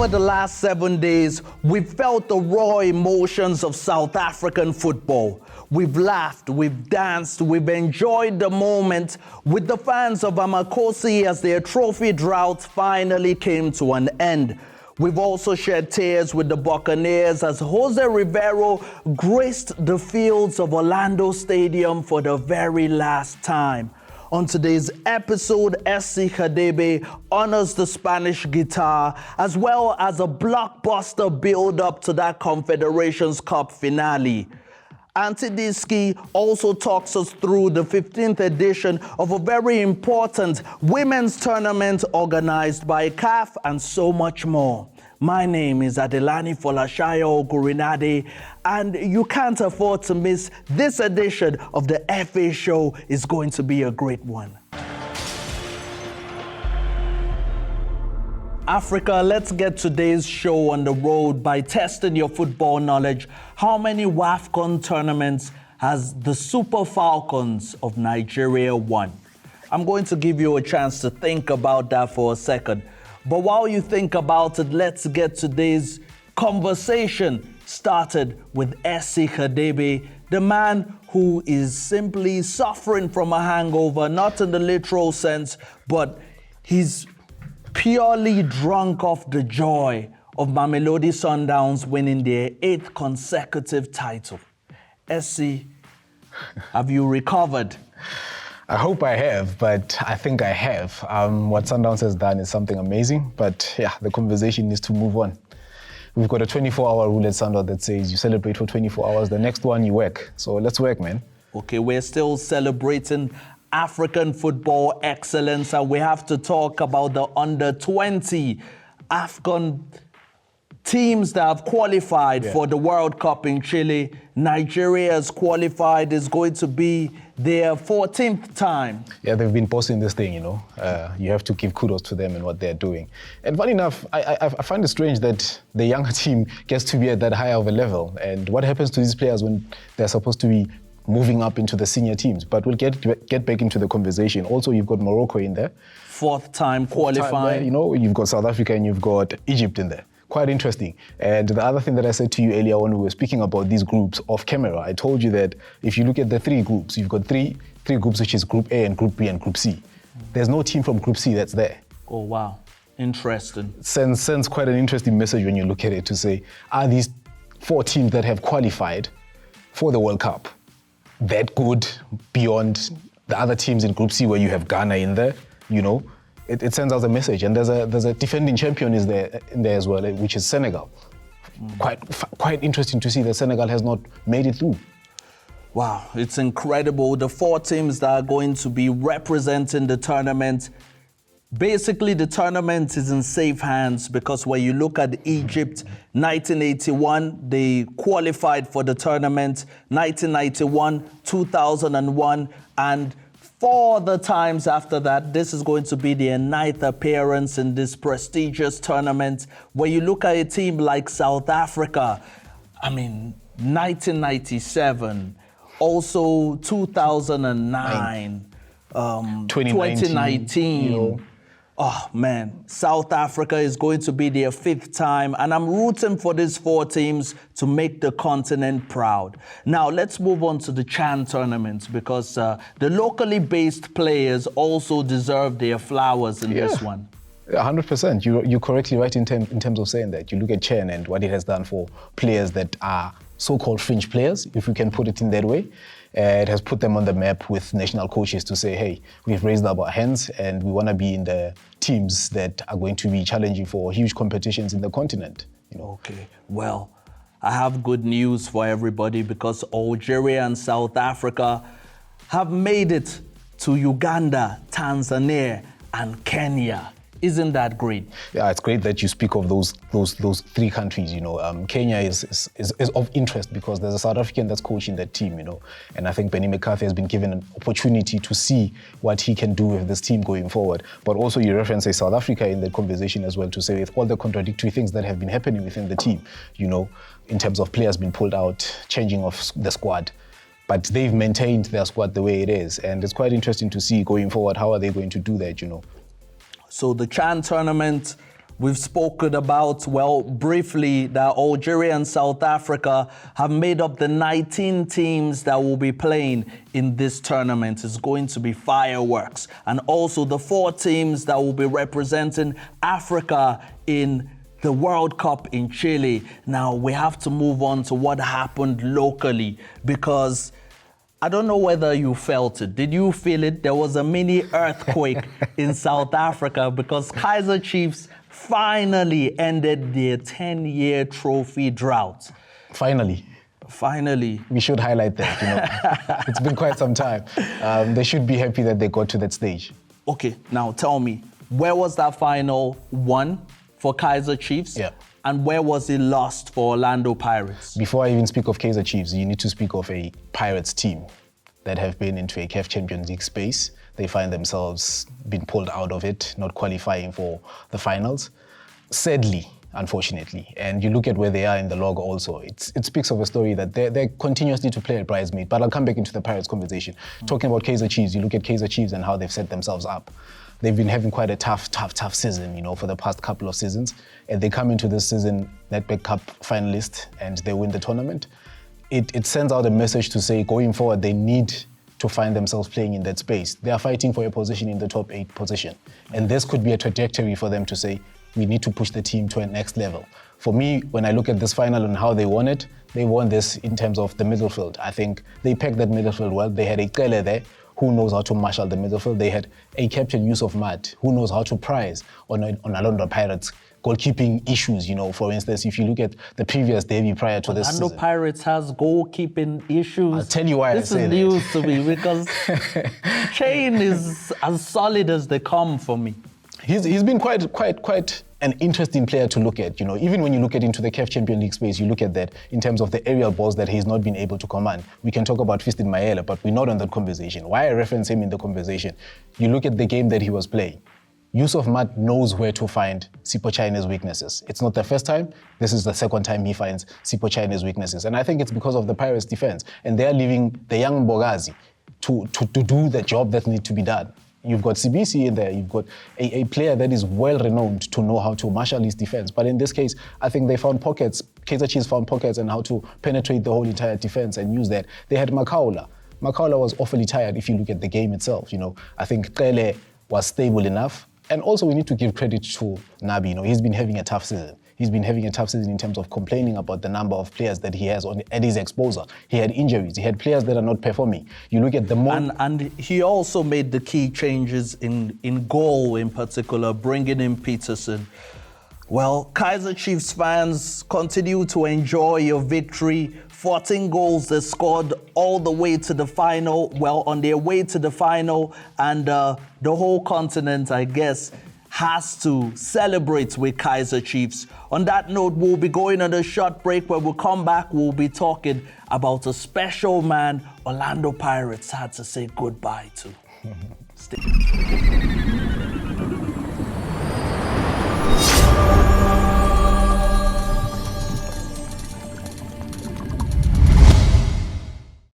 Over the last 7 days, we've felt the raw emotions of South African football. We've laughed, we've danced, we've enjoyed the moment with the fans of Amakosi as their trophy drought finally came to an end. We've also shed tears with the Buccaneers as Jose Rivero graced the fields of Orlando Stadium for the very last time. On today's episode, SC Khadebe honors the Spanish guitar as well as a blockbuster build-up to that Confederations Cup finale. Antidiski also talks us through the 15th edition of a very important women's tournament organized by CAF and so much more. My name is Adelani Folashayo Ogurinade, and you can't afford to miss this edition of the FA Show. It's going to be a great one. Africa, let's get today's show on the road by testing your football knowledge. How many Afcon tournaments has the Super Falcons of Nigeria won? I'm going to give you a chance to think about that for a second. But while you think about it, let's get today's conversation started with SC Khadebe, the man who is simply suffering from a hangover, not in the literal sense, but he's purely drunk off the joy of Mamelodi Sundowns winning their 8th consecutive title. SC, have you recovered? I hope I have, but I think I have. What Sundowns has done is something amazing, but yeah, the conversation needs to move on. We've got a 24-hour rule at Sundown that says you celebrate for 24 hours, the next one you work. So let's work, man. Okay, we're still celebrating African football excellence, and we have to talk about the under-20 Afcon teams that have qualified for the World Cup in Chile. Nigeria has qualified. Is going to be their 14th time. Yeah, they've been posting this thing, you know. You have to give kudos to them and what they're doing. And funny enough, I find it strange that the younger team gets to be at that high of a level. And what happens to these players when they're supposed to be moving up into the senior teams? But we'll get back into the conversation. Also, you've got Morocco in there. Fourth time qualifying. You know, you've got South Africa and you've got Egypt in there. Quite interesting. And the other thing that I said to you earlier when we were speaking about these groups off camera, I told you that if you look at the three groups, you've got three groups, which is Group A and Group B and Group C. There's no team from Group C that's there. Oh, wow. Interesting. Sends quite an interesting message when you look at it to say, are these 4 teams that have qualified for the World Cup that good beyond the other teams in Group C where you have Ghana in there, you know? It sends out a message, and there's a defending champion in there as well, which is Senegal. Quite interesting to see that Senegal has not made it through. Wow, it's incredible. The 4 teams that are going to be representing the tournament. Basically, the tournament is in safe hands because when you look at Egypt, 1981, they qualified for the tournament. 1991, 2001, and 4 other times after that. This is going to be their 9th appearance in this prestigious tournament. When you look at a team like South Africa, 1997, also 2009, 2019. You know. Oh man, South Africa is going to be their 5th time, and I'm rooting for these 4 teams to make the continent proud. Now let's move on to the CHAN tournament because the locally based players also deserve their flowers in this one. 100%. You're correctly right in terms of saying that. You look at CHAN and what it has done for players that are so-called fringe players, if we can put it in that way. It has put them on the map with national coaches to say, hey, we've raised up our hands and we want to be in the teams that are going to be challenging for huge competitions in the continent. You know? Okay, well, I have good news for everybody because Algeria and South Africa have made it to Uganda, Tanzania, and Kenya. Isn't that great? Yeah, it's great that you speak of those 3 countries, you know. Kenya is of interest because there's a South African that's coaching that team, you know. And I think Benny McCarthy has been given an opportunity to see what he can do with this team going forward. But also you reference South Africa in that conversation as well to say with all the contradictory things that have been happening within the team, you know, in terms of players being pulled out, changing of the squad. But they've maintained their squad the way it is. And it's quite interesting to see going forward, how are they going to do that, you know. So the CHAN tournament We've spoken about, well, briefly, that Algeria and South Africa have made up the 19 teams that will be playing in this tournament. It's going to be fireworks. And also the 4 teams that will be representing Africa in the World Cup in Chile. Now, we have to move on to what happened locally, because I don't know whether you felt it. Did you feel it? There was a mini earthquake in South Africa because Kaizer Chiefs finally ended their 10-year trophy drought. Finally. We should highlight that, It's been quite some time. They should be happy that they got to that stage. Okay, now tell me, where was that final won for Kaizer Chiefs? Yeah. And where was it lost for Orlando Pirates? Before I even speak of Kaizer Chiefs, you need to speak of a Pirates team that have been into a CAF Champions League space. They find themselves being pulled out of it, not qualifying for the finals. Sadly, unfortunately. And you look at where they are in the log also, it speaks of a story that they're continuously to play at bridesmaid. But I'll come back into the Pirates conversation. Talking about Kaizer Chiefs, you look at Kaizer Chiefs and how they've set themselves up. They've been having quite a tough season, for the past couple of seasons. And they come into this season Nedbank Cup finalist and they win the tournament. It sends out a message to say, going forward, they need to find themselves playing in that space. They are fighting for a position in the top 8 position. And this could be a trajectory for them to say, we need to push the team to a next level. For me, when I look at this final and how they won it, they won this in terms of the midfield. I think they pegged that midfield well. They had a Chile there who knows how to marshal the midfield. They had a captain, Yusuf Mat, who knows how to prize on Orlando Pirates goalkeeping issues. For instance, if you look at the previous derby prior to this season. Orlando Pirates has goalkeeping issues. I'll tell you why this is news to me, because Chain is as solid as they come for me. He's been quite an interesting player to look at. Even when you look at into the CAF Champions League space, you look at that in terms of the aerial balls that he's not been able to command. We can talk about Fiston Mayele, but we're not on that conversation. Why I reference him in the conversation? You look at the game that he was playing. Yusuf Mat knows where to find Sipho China's weaknesses. It's not the first time. This is the second time he finds Sipho China's weaknesses. And I think it's because of the Pirates' defense. And they're leaving the young Bogazi to do the job that needs to be done. You've got CBC in there. You've got a player that is well-renowned to know how to marshal his defense. But in this case, I think they found pockets. Kaizer Chiefs found pockets and how to penetrate the whole entire defense and use that. They had Makaula. Makaula was awfully tired if you look at the game itself. I think Chile was stable enough. And also we need to give credit to Nabi. He's been having a tough season. He's been having a tough season in terms of complaining about the number of players that he has at his exposure. He had injuries. He had players that are not performing. You look at the and he also made the key changes in goal, in particular, bringing in Peterson. Well, Kaizer Chiefs fans continue to enjoy your victory. 14 goals they scored all the way to the final. Well, on their way to the final, and the whole continent, I guess, has to celebrate with Kaizer Chiefs. On that note, we'll be going on a short break. When we come back, we'll be talking about a special man Orlando Pirates had to say goodbye to. Stay.